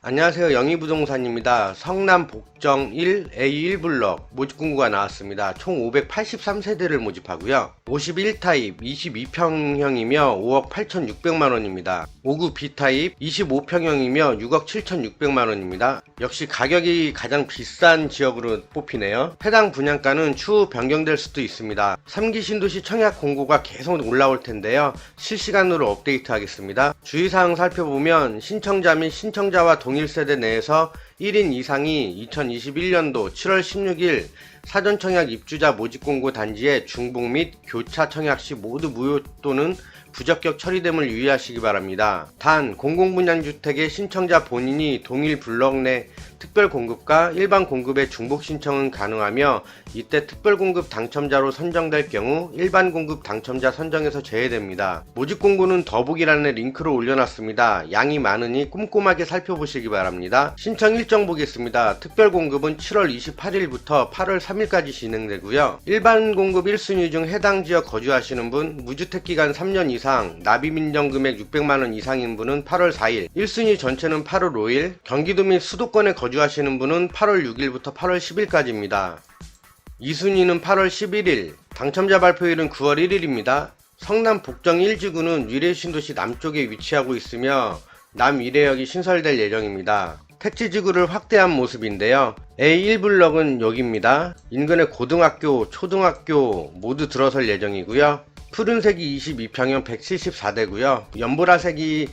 안녕하세요. 영희부동산입니다. 성남 복정 1 A1블럭 모집 공고가 나왔습니다. 총 583세대를 모집하고요. 51타입 22평형이며 5억 8,600만원입니다. 59 B타입 25평형이며 6억 7,600만원입니다. 역시 가격이 가장 비싼 지역으로 뽑히네요. 해당 분양가는 추후 변경될 수도 있습니다. 3기 신도시 청약 공고가 계속 올라올 텐데요. 실시간으로 업데이트 하겠습니다. 주의사항 살펴보면 신청자 및 신청자와 동일 세대 내에서 1인 이상이 2021년도 7월 16일 사전청약 입주자 모집공고 단지에 중복 및 교차 청약 시 모두 무효 또는 부적격 처리됨을 유의하시기 바랍니다. 단 공공분양주택의 신청자 본인이 동일 블럭 내 특별공급과 일반 공급의 중복 신청은 가능하며 이때 특별공급 당첨자로 선정될 경우 일반 공급 당첨자 선정에서 제외됩니다. 모집공고는 더보기란에 링크를 올려놨습니다. 양이 많으니 꼼꼼하게 살펴보시기 바랍니다. 신청 일정 보겠습니다. 특별공급은 7월 28일부터 8월 3일까지 진행되고요. 일반 공급 1순위 중 해당 지역 거주하시는 분, 무주택기간 3년 이상, 납입인정금액 600만원 이상인 분은 8월 4일, 1순위 전체는 8월 5일, 경기도 및 수도권에 거주하시는 분은 8월 6일부터 8월 10일까지입니다. 2순위는 8월 11일, 당첨자 발표일은 9월 1일입니다. 성남 복정 1지구는 위례신도시 남쪽에 위치하고 있으며 남위례역이 신설될 예정입니다. 택지지구를 확대한 모습인데요. A1블럭은 여기입니다. 인근에 고등학교, 초등학교 모두 들어설 예정이고요. 푸른색이 22평형 174대고요. 연보라색이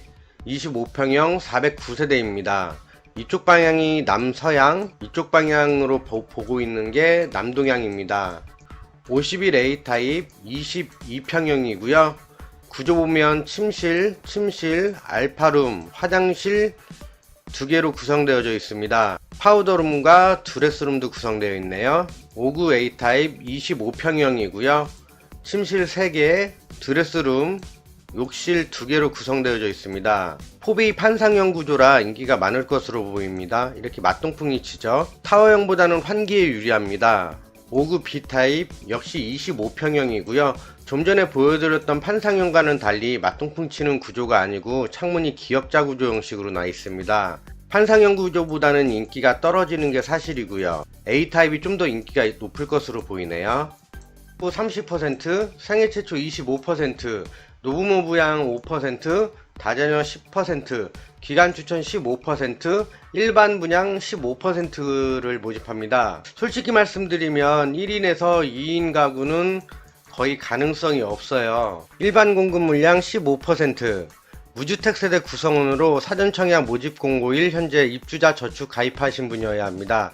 25평형 409세대입니다. 이쪽 방향이 남서양, 이쪽 방향으로 보고 있는 게 남동향입니다. 51A 타입 22평형이고요. 구조 보면 침실, 알파룸, 화장실 2개로 구성되어져 있습니다. 파우더룸과 드레스룸도 구성되어 있네요. 59A 타입 25평형이고요. 침실 3개, 드레스룸, 욕실 2개로 구성되어져 있습니다. 포베이 판상형 구조라 인기가 많을 것으로 보입니다. 이렇게 맞동풍이 치죠. 타워형보다는 환기에 유리합니다. 59 B타입 역시 25평형이고요. 좀 전에 보여드렸던 판상형과는 달리 맞동풍 치는 구조가 아니고 창문이 기역자 구조 형식으로 나 있습니다. 판상형 구조보다는 인기가 떨어지는 게 사실이고요. A타입이 좀 더 인기가 높을 것으로 보이네요. 30%, 생애 최초 25%, 노부모 부양 5%, 다자녀 10%, 기간 추천 15%, 일반 분양 15%를 모집합니다. 솔직히 말씀드리면 1인에서 2인 가구는 거의 가능성이 없어요. 일반 공급 물량 15%, 무주택 세대 구성원으로 사전청약 모집 공고일 현재 입주자 저축 가입하신 분이어야 합니다.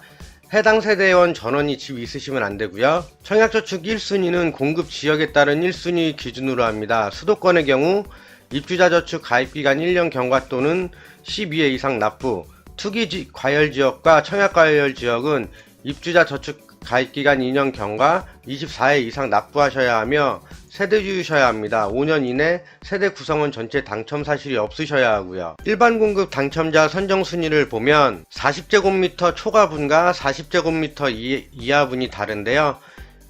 해당 세대원 전원이 집 있으시면 안되고요. 청약저축 1순위는 공급 지역에 따른 1순위 기준으로 합니다. 수도권의 경우 입주자저축 가입기간 1년 경과 또는 12회 이상 납부, 투기 과열지역과 청약과열지역은 입주자저축 가입기간 2년 경과 24회 이상 납부하셔야 하며 세대주이셔야 합니다. 5년 이내 세대 구성원 전체 당첨 사실이 없으셔야 하고요. 일반 공급 당첨자 선정 순위를 보면 40제곱미터 초과분과 40제곱미터 이하분이 다른데요.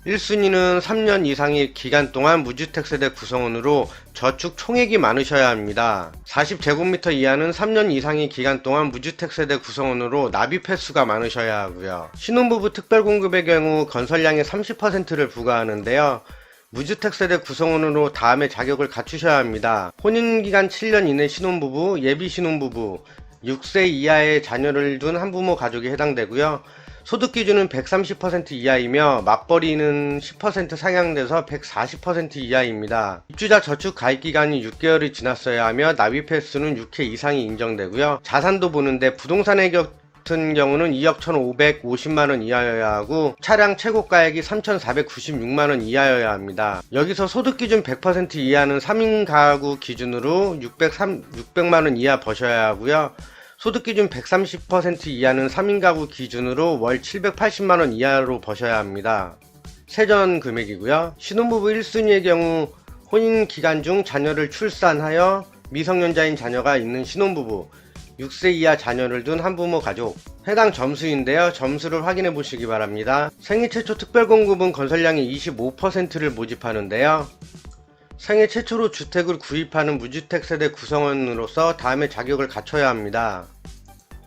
1순위는 3년 이상의 기간 동안 무주택 세대 구성원으로 저축 총액이 많으셔야 합니다. 40제곱미터 이하는 3년 이상의 기간 동안 무주택 세대 구성원으로 납입 횟수가 많으셔야 하고요. 신혼부부 특별공급의 경우 건설량의 30%를 부과하는데요. 무주택 세대 구성원으로 다음에 자격을 갖추셔야 합니다. 혼인기간 7년 이내 신혼부부, 예비 신혼부부, 6세 이하의 자녀를 둔 한부모 가족이 해당되고요. 소득 기준은 130% 이하이며 맞벌이는 10% 상향돼서 140% 이하입니다. 입주자 저축 가입 기간이 6개월이 지났어야 하며 납입 횟수는 6회 이상이 인정되고요. 자산도 보는데 부동산의 같은 경우는 2억 1,550만원 이하여야 하고 차량 최고가액이 3,496만원 이하여야 합니다. 여기서 소득기준 100% 이하는 3인 가구 기준으로 600만원 이하 버셔야 하고요. 소득기준 130% 이하는 3인 가구 기준으로 월 780만원 이하로 버셔야 합니다. 세전 금액이고요. 신혼부부 1순위의 경우 혼인기간 중 자녀를 출산하여 미성년자인 자녀가 있는 신혼부부, 6세 이하 자녀를 둔 한부모 가족, 해당 점수인데요. 점수를 확인해 보시기 바랍니다. 생애 최초 특별공급은 건설량의 25%를 모집하는데요. 생애 최초로 주택을 구입하는 무주택 세대 구성원으로서 다음에 자격을 갖춰야 합니다.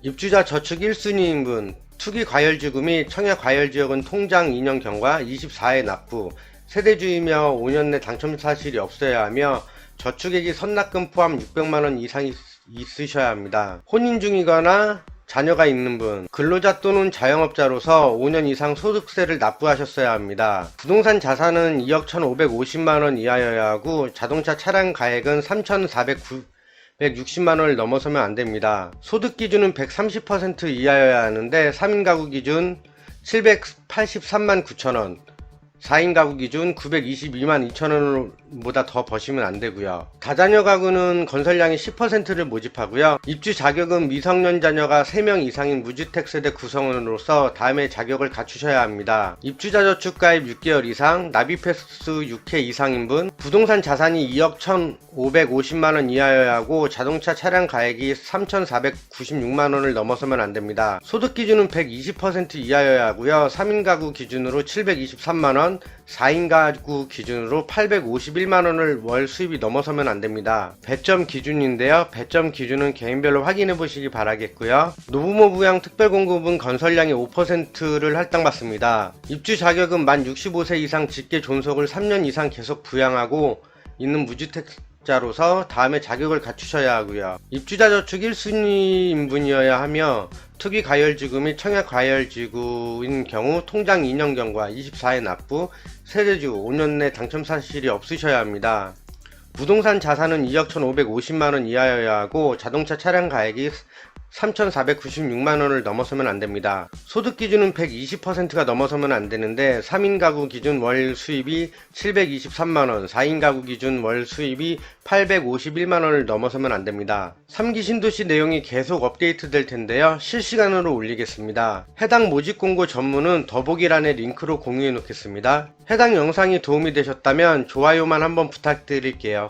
입주자 저축 1순위인분, 투기 과열지구 및 청약 과열지역은 통장 인형 경과 24회 납부, 세대주이며 5년 내 당첨 사실이 없어야 하며 저축액이 선납금 포함 600만원 이상이 있으셔야 합니다. 혼인 중이거나 자녀가 있는 분, 근로자 또는 자영업자로서 5년 이상 소득세를 납부하셨어야 합니다. 부동산 자산은 2억 1,550만원 이하여야 하고 자동차 차량 가액은 3,460만원을 넘어서면 안됩니다. 소득 기준은 130% 이하여야 하는데 3인 가구 기준 783만 9천원, 4인 가구 기준 922만 2천원보다 더 버시면 안되고요. 다자녀 가구는 건설량의 10%를 모집하고요. 입주 자격은 미성년 자녀가 3명 이상인 무주택 세대 구성원으로서 다음에 자격을 갖추셔야 합니다. 입주자 저축 가입 6개월 이상, 납입 횟수 6회 이상인 분, 부동산 자산이 2억 1,550만원 이하여야 하고 자동차 차량 가액이 3,496만원을 넘어서면 안됩니다. 소득 기준은 120% 이하여야 하고요. 3인 가구 기준으로 723만원, 4인 가구 기준으로 851만원을 월 수입이 넘어서면 안됩니다. 배점 기준인데요. 배점 기준은 개인별로 확인해 보시기 바라겠고요. 노부모 부양 특별공급은 건설량의 5%를 할당받습니다. 입주 자격은 만 65세 이상 직계 존속을 3년 이상 계속 부양하고 있는 무주택자로서 다음에 자격을 갖추셔야 하고요. 입주자 저축 1순위 인분이어야 하며 투기 과열지구 및 청약 과열지구인 경우 통장 인형 경과 24회 납부, 세대주 5년 내 당첨 사실이 없으셔야 합니다. 부동산 자산은 2억 1,550만원 이하여야 하고 자동차 차량 가액이 3,496만원을 넘어서면 안됩니다. 소득 기준은 120%가 넘어서면 안되는데 3인 가구 기준 월 수입이 723만원, 4인 가구 기준 월 수입이 851만원을 넘어서면 안됩니다. 3기 신도시 내용이 계속 업데이트 될 텐데요. 실시간으로 올리겠습니다. 해당 모집 공고 전문은 더보기란에 링크로 공유해 놓겠습니다. 해당 영상이 도움이 되셨다면 좋아요만 한번 부탁드릴게요.